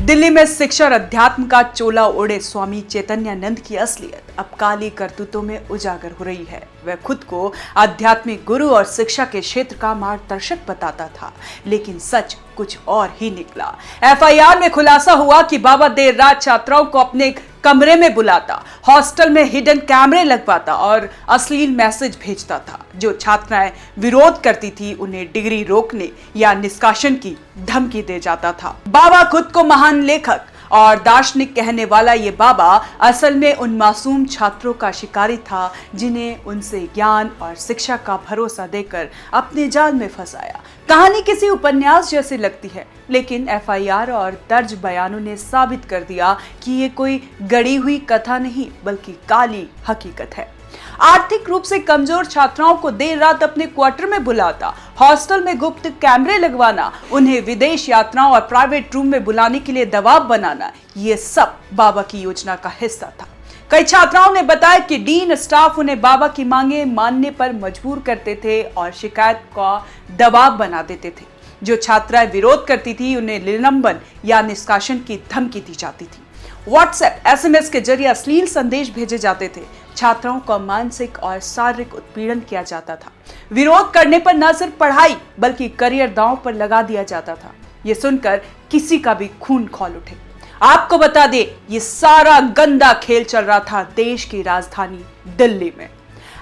दिल्ली में शिक्षा और अध्यात्म का चोला ओढ़े स्वामी चैतन्यानंद की असलियत अब काली करतूतों में उजागर हो रही है। वह खुद को आध्यात्मिक गुरु और शिक्षा के क्षेत्र का मार्गदर्शक बताता था, लेकिन सच कुछ और ही निकला। एफआईआर में खुलासा हुआ कि बाबा देर रात छात्राओं को अपने कमरे में बुलाता, हॉस्टल में हिडन कैमरे लगवाता और अश्लील मैसेज भेजता था। जो छात्राएं विरोध करती थी उन्हें डिग्री रोकने या निष्कासन की धमकी दे जाता था। बाबा खुद को महान लेखक और दार्शनिक कहने वाला ये बाबा असल में उन मासूम छात्रों का शिकारी था जिन्हें उनसे ज्ञान और शिक्षा का भरोसा देकर अपने जाल में फंसाया। कहानी किसी उपन्यास जैसी लगती है, लेकिन एफआईआर और दर्ज बयानों ने साबित कर दिया कि ये कोई गढ़ी हुई कथा नहीं बल्कि काली हकीकत है। आर्थिक रूप से कमजोर छात्राओं को देर रात अपने क्वार्टर में बुलाता, हॉस्टल में गुप्त कैमरे लगवाना, उन्हें विदेश यात्राओं और प्राइवेट रूम में बुलाने के लिए दबाव बनाना, ये सब बाबा की योजना का हिस्सा था। कई छात्राओं ने बताया कि डीन स्टाफ उन्हें बाबा की मांगे मानने पर मजबूर करते थे और शिकायत का दबाव बना देते थे। जो छात्राएं विरोध करती थी उन्हें निलंबन या निष्कासन की धमकी दी जाती थी। व्हाट्सएप, एसएमएस के जरिए अश्लील संदेश भेजे जाते थे। छात्राओं का मानसिक और शारीरिक उत्पीड़न किया जाता था। विरोध करने पर न सिर्फ पढ़ाई बल्कि करियर दांव पर लगा दिया जाता था। ये सुनकर किसी का भी खून खौल उठे। आपको बता दे, ये सारा गंदा खेल चल रहा था देश की राजधानी दिल्ली में।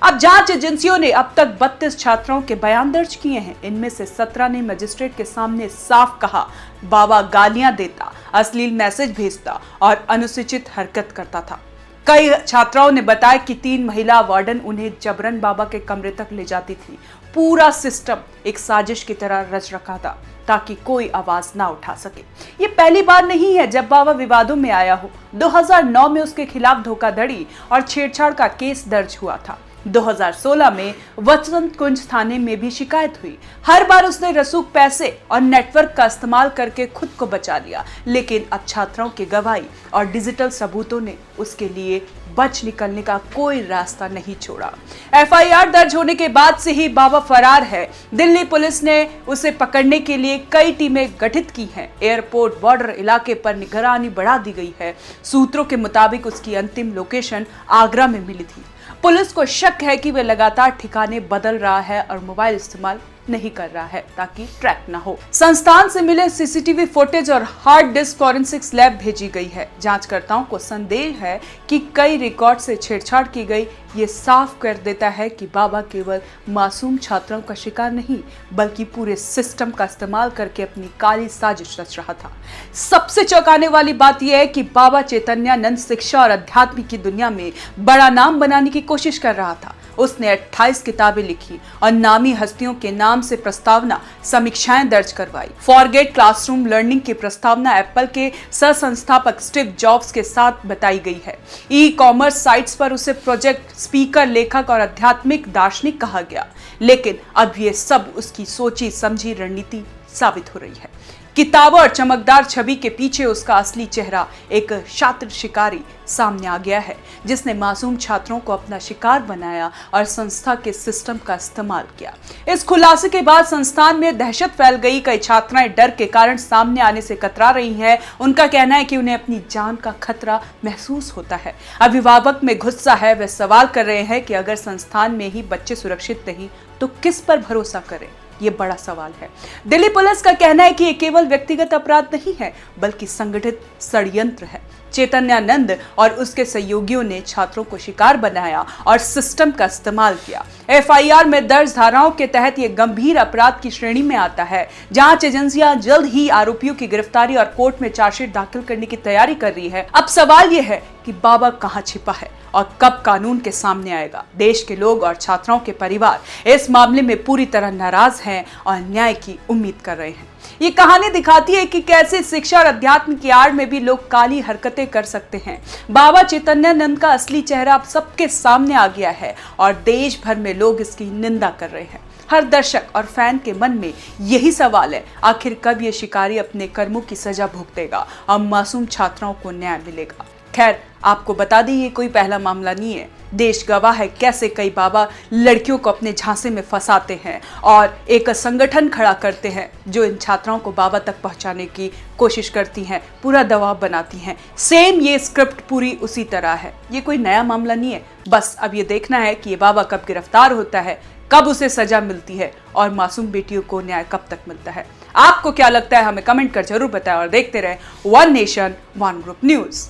अब जांच एजेंसियों ने अब तक 32 छात्राओं के बयान दर्ज किए हैं। इनमें से 17 ने मजिस्ट्रेट के सामने साफ कहा बाबा गालियां देता, अश्लील मैसेज भेजता और अनुचित हरकत करता था। कई छात्राओं ने बताया कि 3 महिला वार्डन उन्हें जबरन बाबा के कमरे तक ले जाती थी। पूरा सिस्टम एक साजिश की तरह रच रखा था ताकि कोई आवाज ना उठा सके। ये पहली बार नहीं है जब बाबा विवादों में आया हो। 2009 में उसके खिलाफ धोखाधड़ी और छेड़छाड़ का केस दर्ज हुआ था। 2016 में वसंत कुंज थाने में भी शिकायत हुई। हर बार उसने रसूख पैसे और नेटवर्क का इस्तेमाल करके खुद को बचा लिया, लेकिन अब छात्राओं की गवाही और डिजिटल सबूतों ने उसके लिए बच निकलने का कोई रास्ता नहीं छोड़ा। एफआईआर दर्ज होने के बाद से ही बाबा फरार है। दिल्ली पुलिस ने उसे पकड़ने के लिए कई टीमें गठित की हैं। एयरपोर्ट, बॉर्डर इलाके पर निगरानी बढ़ा दी गई है। सूत्रों के मुताबिक उसकी अंतिम लोकेशन आगरा में मिली थी। पुलिस को शक है कि वह लगातार ठिकाने बदल रहा है और मोबाइल इस्तेमाल नहीं कर रहा है ताकि ट्रैक ना हो। संस्थान से मिले सीसीटीवी फुटेज और हार्ड डिस्क फॉरेंसिक्स लैब भेजी गई है। जांचकर्ताओं को संदेह है कि कई रिकॉर्ड से छेड़छाड़ की गई। ये साफ कर देता है कि बाबा केवल मासूम छात्रों का शिकार नहीं बल्कि पूरे सिस्टम का इस्तेमाल करके अपनी काली साजिश रच रहा था। सबसे चौंकाने वाली बात यह है कि बाबा चैतन्यानंद शिक्षा और अध्यात्म की दुनिया में बड़ा नाम बनाने की कोशिश कर रहा था। उसने 28 किताबें लिखी और नामी हस्तियों के नाम से प्रस्तावना समीक्षाएं दर्ज करवाई। फॉरगेट क्लासरूम लर्निंग की प्रस्तावना एप्पल के सह संस्थापक स्टीव जॉब्स के साथ बताई गई है। ई कॉमर्स साइट्स पर उसे प्रोजेक्ट स्पीकर, लेखक और आध्यात्मिक दार्शनिक कहा गया, लेकिन अब ये सब उसकी सोची समझी रणनीति साबित हो रही है। किताबों और चमकदार छवि के पीछे उसका असली चेहरा एक शातिर शिकारी सामने आ गया है, जिसने मासूम छात्रों को अपना शिकार बनाया और संस्था के सिस्टम का इस्तेमाल किया। इस खुलासे के बाद संस्थान में दहशत फैल गई। कई छात्राएं डर के कारण सामने आने से कतरा रही हैं। उनका कहना है कि उन्हें अपनी जान का खतरा महसूस होता है। अभिभावक में गुस्सा है। वे सवाल कर रहे हैं कि अगर संस्थान में ही बच्चे सुरक्षित नहीं तो किस पर भरोसा करें। ये बड़ा सवाल है। दिल्ली पुलिस का कहना है कि ये केवल व्यक्तिगत अपराध नहीं है बल्कि संगठित षड्यंत्र है। चैतन्यानंद और उसके सहयोगियों ने छात्रों को शिकार बनाया और सिस्टम का इस्तेमाल किया। एफआईआर में दर्ज धाराओं के तहत ये गंभीर अपराध की श्रेणी में आता है। जांच एजेंसियां जल्द ही आरोपियों की गिरफ्तारी और कोर्ट में चार्जशीट दाखिल करने की तैयारी कर रही है। अब सवाल ये है कि बाबा कहां छिपा है और कब कानून के सामने आएगा। देश के लोग और छात्राओं के परिवार इस मामले में पूरी तरह नाराज हैं और न्याय की उम्मीद कर रहे हैं। ये कहानी दिखाती है कि कैसे शिक्षा और अध्यात्म की आड़ में भी लोग काली हरकतें कर सकते हैं। बाबा चैतन्यानंद का असली चेहरा अब सबके सामने आ गया है और देश भर में लोग इसकी निंदा कर रहे हैं। हर दर्शक और फैन के मन में यही सवाल है, आखिर कब ये शिकारी अपने कर्मों की सजा भुगतेगा और मासूम छात्राओं को न्याय मिलेगा। खैर, आपको बता दें ये कोई पहला मामला नहीं है। देश गवाह है कैसे कई बाबा लड़कियों को अपने झांसे में फंसाते हैं और एक संगठन खड़ा करते हैं जो इन छात्राओं को बाबा तक पहुंचाने की कोशिश करती हैं, पूरा दबाव बनाती हैं। सेम ये स्क्रिप्ट पूरी उसी तरह है। ये कोई नया मामला नहीं है। बस अब ये देखना है कि ये बाबा कब गिरफ्तार होता है, कब उसे सजा मिलती है और मासूम बेटियों को न्याय कब तक मिलता है। आपको क्या लगता है हमें कमेंट कर जरूर बताएं और देखते रहे one nation one group news.